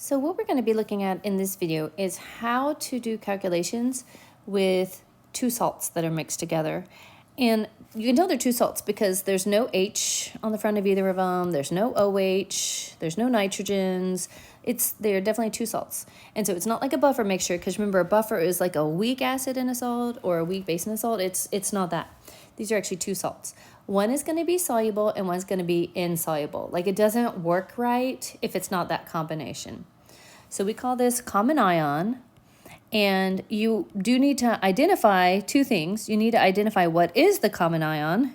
So what we're going to be looking at in this video is how to do calculations with two salts that are mixed together. And you can tell they're two salts because there's no H on the front of either of them. There's no OH. There's no nitrogens. They're definitely two salts. And so it's not like a buffer mixture, because remember, a buffer is like a weak acid in a salt or a weak base in a salt. It's not that. These are actually two salts. One is going to be soluble and one's going to be insoluble. Like, it doesn't work right if it's not that combination. So we call this common ion. And you do need to identify two things. You need to identify what is the common ion,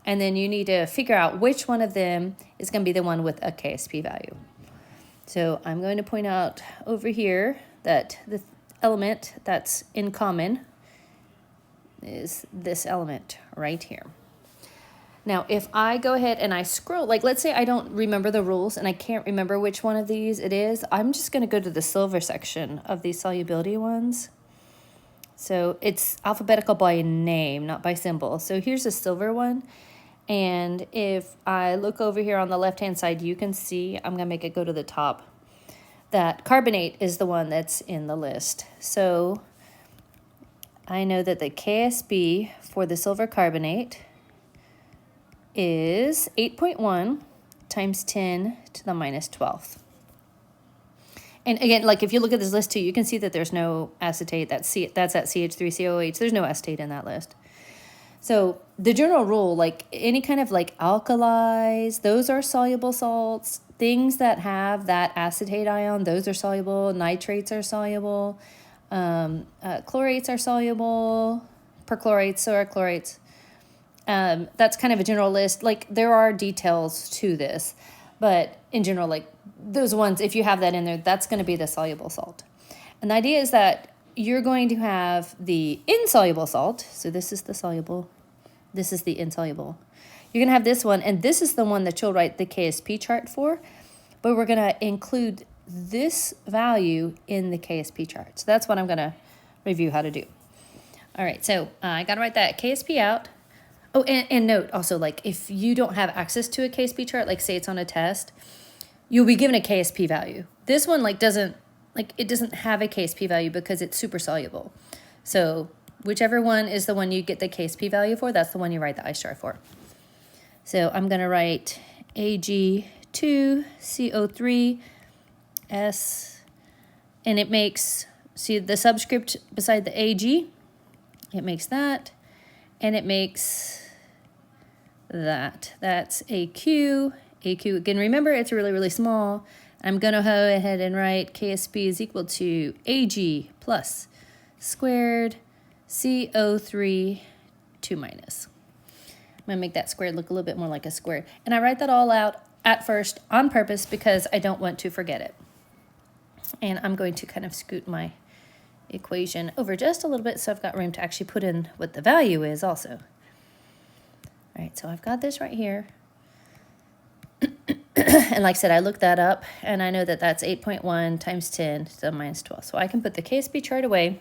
and then you need to figure out which one of them is going to be the one with a KSP value. So I'm going to point out over here that the element that's in common is this element right here. Now, if I go ahead and I scroll, like let's say I don't remember the rules and I can't remember which one of these it is, I'm just going to go to the silver section of these solubility ones. So it's alphabetical by name, not by symbol. So here's a silver one. And if I look over here on the left-hand side, you can see, I'm going to make it go to the top, that carbonate is the one that's in the list. So I know that the KSP for the silver carbonate is 8.1 times 10 to the minus 12th. And again, like if you look at this list too, you can see that there's no acetate. That's at CH3COH. There's no acetate in that list. So the general rule, like any kind of like alkalis, those are soluble salts. Things that have that acetate ion, those are soluble. Nitrates are soluble. Chlorates are soluble. Perchlorates, so are chlorates. That's kind of a general list. Like there are details to this, but in general, like those ones, if you have that in there, that's going to be the soluble salt. And the idea is that you're going to have the insoluble salt. So this is the soluble. This is the insoluble. You're going to have this one, and this is the one that you'll write the KSP chart for, but we're going to include this value in the KSP chart. So that's what I'm going to review how to do. All right, so I got to write that KSP out. Oh, and note also, like if you don't have access to a KSP chart, like say it's on a test, you'll be given a KSP value. This one doesn't have a KSP value because it's super soluble. So whichever one is the one you get the KSP value for, that's the one you write the ice chart for. So I'm going to write Ag2CO3S, and it makes, see the subscript beside the Ag, it makes that, and it makes that. That's AQ. AQ, again, remember, it's really, really small. I'm going to go ahead and write KSP is equal to Ag plus squared CO3 2 minus. I'm going to make that squared look a little bit more like a square. And I write that all out at first on purpose because I don't want to forget it. And I'm going to kind of scoot my equation over just a little bit so I've got room to actually put in what the value is also. All right, so I've got this right here. And like I said, I looked that up, and I know that that's 8.1 times 10 to the minus 12. So I can put the KSP chart away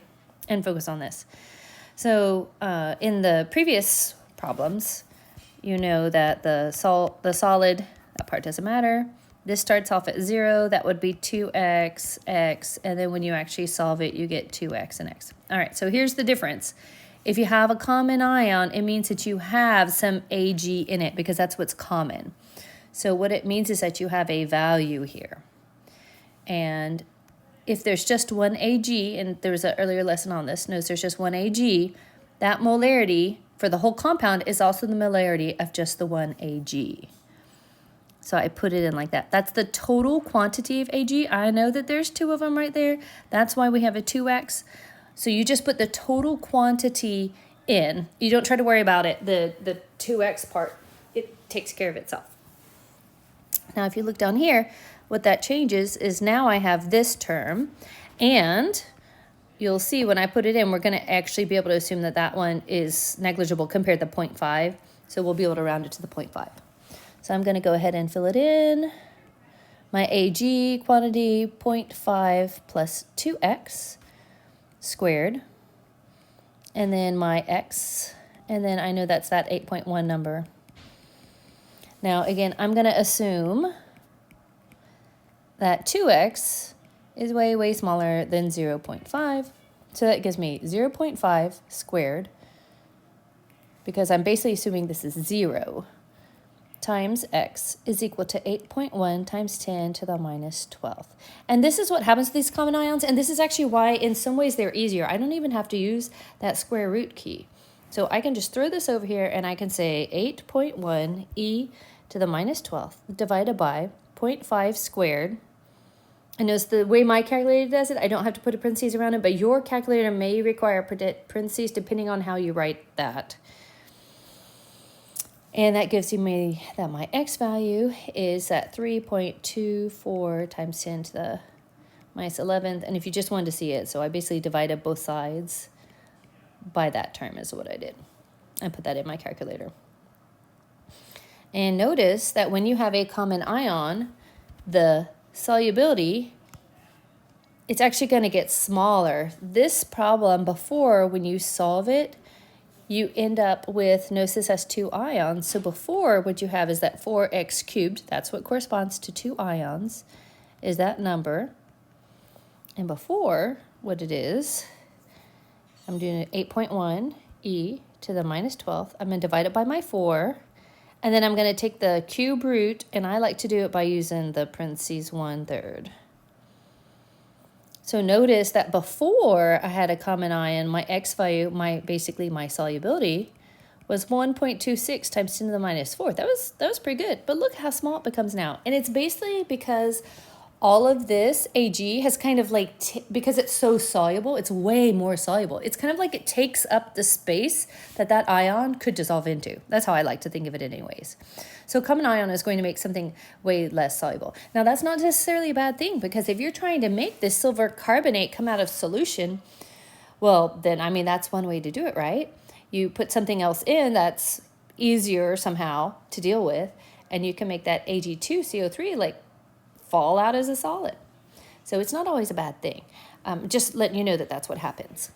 and focus on this. So in the previous problems, you know that the solid, that part doesn't matter. This starts off at 0. That would be 2x, x, and then when you actually solve it, you get 2x and x. All right, so here's the difference. If you have a common ion, it means that you have some Ag in it because that's what's common. So what it means is that you have a value here. And if there's just one Ag, and there was an earlier lesson on this, notice there's just one Ag, that molarity for the whole compound is also the molarity of just the one Ag. So I put it in like that. That's the total quantity of Ag. I know that there's two of them right there. That's why we have a 2x. So you just put the total quantity in. You don't try to worry about it. The 2x part, it takes care of itself. Now, if you look down here, what that changes is now I have this term, and you'll see when I put it in, we're going to actually be able to assume that that one is negligible compared to 0.5. So we'll be able to round it to the 0.5. So I'm going to go ahead and fill it in. My Ag quantity, 0.5 plus 2x squared. And then my x, and then I know that's that 8.1 number. Now, again, I'm going to assume that 2x is way, way smaller than 0.5. So that gives me 0.5 squared, because I'm basically assuming this is 0, times x is equal to 8.1 times 10 to the minus 12th. And this is what happens to these common ions, and this is actually why in some ways they're easier. I don't even have to use that square root key. So I can just throw this over here and I can say 8.1 e to the minus 12th divided by 0.5 squared. And notice the way my calculator does it, I don't have to put a parentheses around it, but your calculator may require parentheses depending on how you write that. And that gives me that my x value is at 3.24 times 10 to the minus 11th. And if you just wanted to see it, so I basically divided both sides by that term is what I did. I put that in my calculator. And notice that when you have a common ion, the solubility, it's actually going to get smaller. This problem before, when you solve it, you end up with, notice this has 2 ions. So before, what you have is that 4x cubed. That's what corresponds to 2 ions, is that number. And before, what it is, I'm doing 8.1 e to the minus 12th. I'm going to divide it by my 4. And then I'm going to take the cube root, and I like to do it by using the parentheses 1/3. So notice that before I had a common ion, my x value, basically my solubility, was 1.26 times 10 to the minus 4. That was pretty good. But look how small it becomes now. And it's basically because all of this Ag has kind of like, because it's so soluble, it's way more soluble. It's kind of like it takes up the space that that ion could dissolve into. That's how I like to think of it anyways. So common ion is going to make something way less soluble. Now that's not necessarily a bad thing, because if you're trying to make this silver carbonate come out of solution, well then, I mean, that's one way to do it, right? You put something else in that's easier somehow to deal with, and you can make that Ag2CO3 like fall out as a solid. So it's not always a bad thing. Just letting you know that that's what happens.